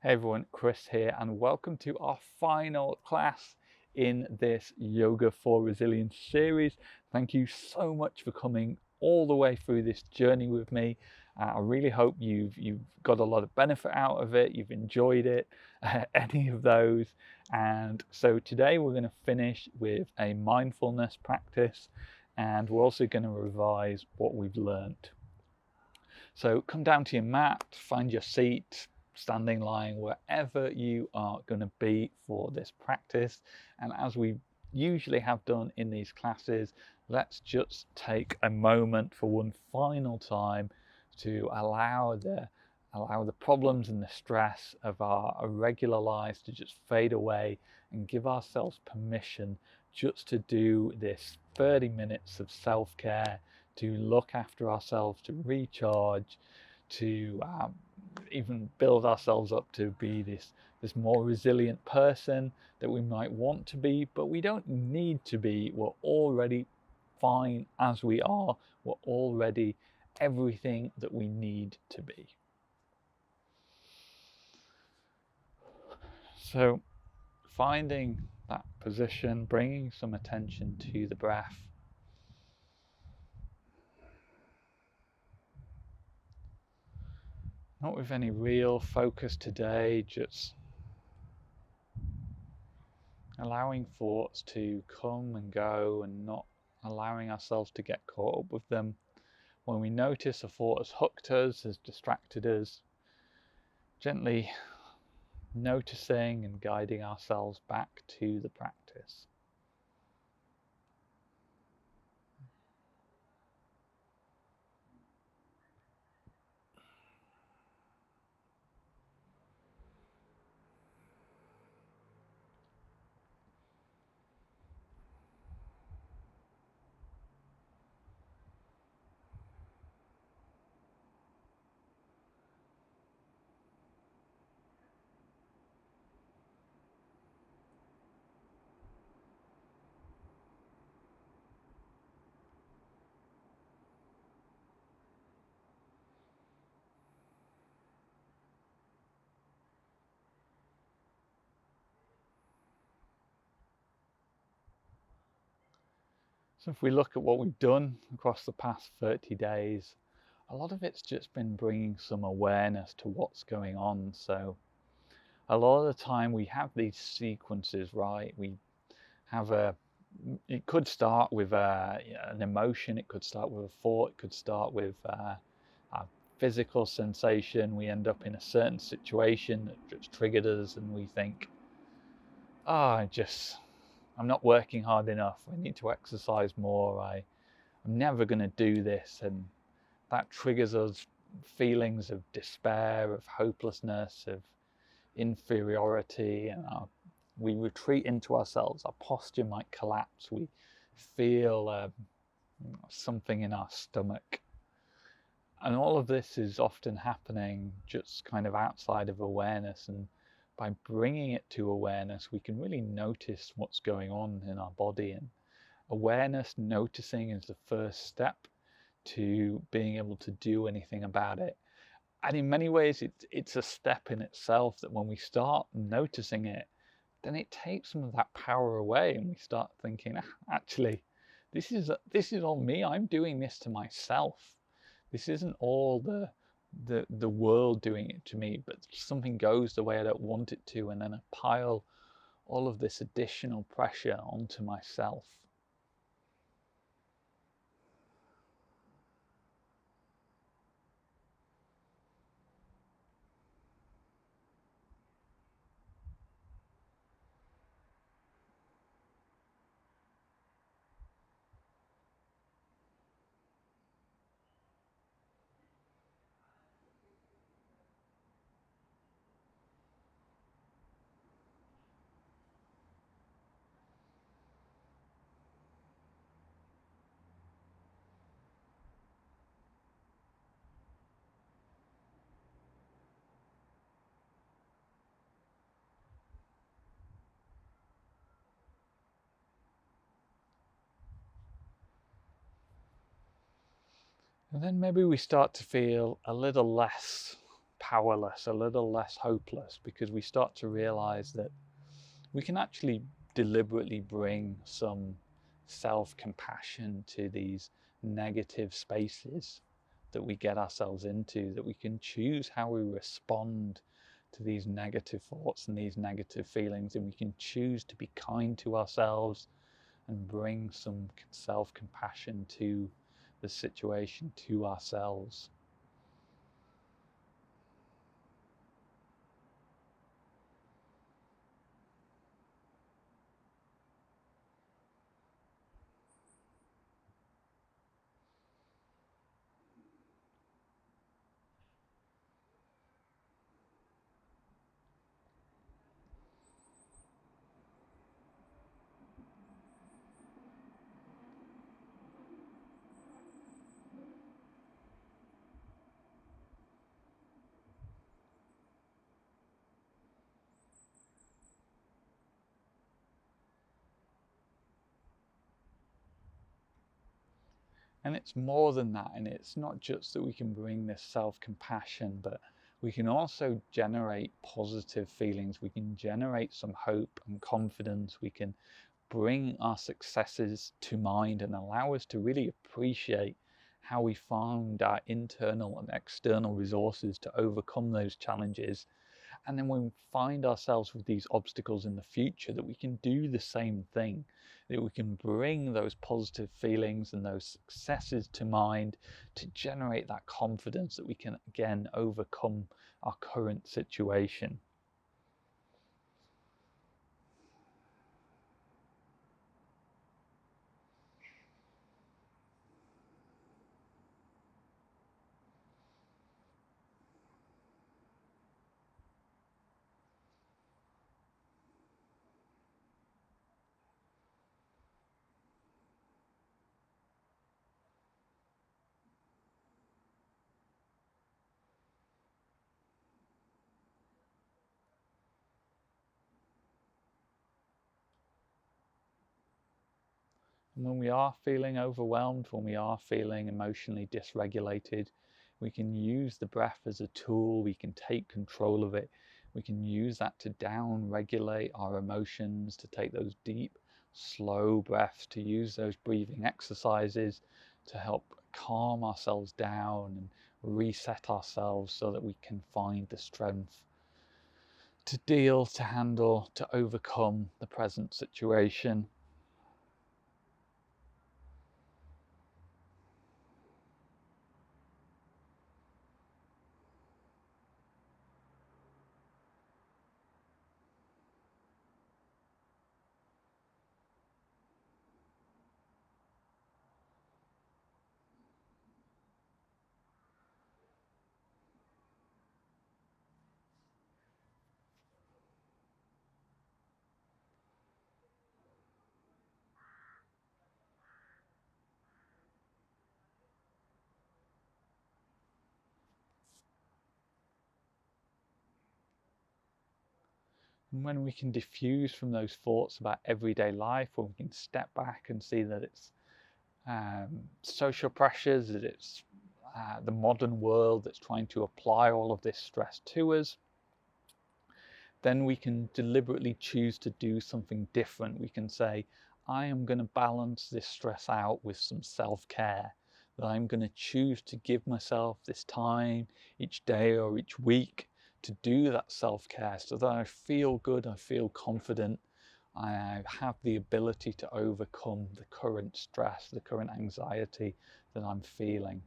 Hey everyone, Chris here, and welcome to our final class in this Yoga for Resilience series. Thank you so much for coming all the way through this journey with me. I really hope you've got a lot of benefit out of it, you've enjoyed it, any of those. And so today we're going to finish with a mindfulness practice, and we're also going to revise what we've learned. So come down to your mat, find your seat, standing, lying, wherever you are going to be for this practice. And as we usually have done in these classes, let's just take a moment for one final time to allow the problems and the stress of our regular lives to just fade away and give ourselves permission just to do this 30 minutes of self-care, to look after ourselves, to recharge, to even build ourselves up to be this more resilient person that we might want to be, but we don't need to be. We're already fine as we are. We're already everything that we need to be. So finding that position, bringing some attention to the breath. Not with any real focus today, just allowing thoughts to come and go and not allowing ourselves to get caught up with them. When we notice a thought has hooked us, has distracted us, gently noticing and guiding ourselves back to the practice. So if we look at what we've done across the past 30 days, a lot of it's just been bringing some awareness to what's going on. So a lot of the time we have these sequences, right? It could start with an emotion, it could start with a thought, it could start with a physical sensation. We end up in a certain situation that just triggered us, and we think, oh, I'm not working hard enough. I need to exercise more. I'm never going to do this. And that triggers us feelings of despair, of hopelessness, of inferiority, and we retreat into ourselves. Our posture might collapse. We feel something in our stomach. And all of this is often happening just kind of outside of awareness. And by bringing it to awareness, we can really notice what's going on in our body. And awareness, noticing, is the first step to being able to do anything about it. And in many ways, it's a step in itself that when we start noticing it, then it takes some of that power away, and we start thinking, actually, this is all me. I'm doing this to myself. This isn't all the world doing it to me, but something goes the way I don't want it to, and then I pile all of this additional pressure onto myself. And then maybe we start to feel a little less powerless, a little less hopeless, because we start to realize that we can actually deliberately bring some self-compassion to these negative spaces that we get ourselves into, that we can choose how we respond to these negative thoughts and these negative feelings, and we can choose to be kind to ourselves and bring some self-compassion to the situation, to ourselves. And it's more than that, and it's not just that we can bring this self-compassion, but we can also generate positive feelings. We can generate some hope and confidence. We can bring our successes to mind and allow us to really appreciate how we found our internal and external resources to overcome those challenges. And then when we find ourselves with these obstacles in the future, that we can do the same thing, that we can bring those positive feelings and those successes to mind to generate that confidence that we can again overcome our current situation. And when we are feeling overwhelmed, when we are feeling emotionally dysregulated, we can use the breath as a tool. We can take control of it. We can use that to down regulate our emotions, to take those deep, slow breaths, to use those breathing exercises to help calm ourselves down and reset ourselves so that we can find the strength to deal, to handle, to overcome the present situation. And when we can diffuse from those thoughts about everyday life, when we can step back and see that it's social pressures, that it's the modern world that's trying to apply all of this stress to us, then we can deliberately choose to do something different. We can say, I am going to balance this stress out with some self-care, that I'm going to choose to give myself this time each day or each week to do that self-care so that I feel good, I feel confident, I have the ability to overcome the current stress, the current anxiety that I'm feeling.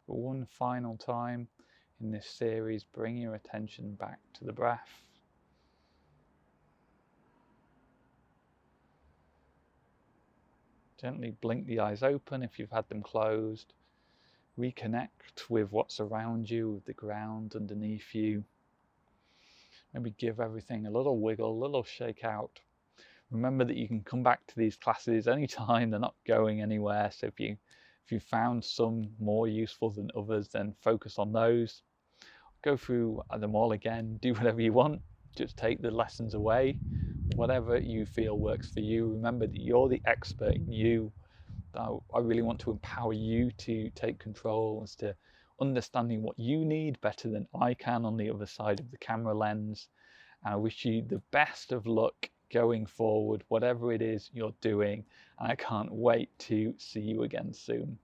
For one final time in this series, bring your attention back to the breath. Gently blink the eyes open if you've had them closed, reconnect with what's around you, with the ground underneath you. Maybe give everything a little wiggle, a little shake out. Remember that you can come back to these classes anytime, they're not going anywhere. So if you found some more useful than others, then focus on those. Go through them all again, do whatever you want, just take the lessons away, whatever you feel works for you. Remember that you're the expert in you. I really want to empower you to take control as to understanding what you need better than I can on the other side of the camera lens. And I wish you the best of luck going forward, whatever it is you're doing. And I can't wait to see you again soon.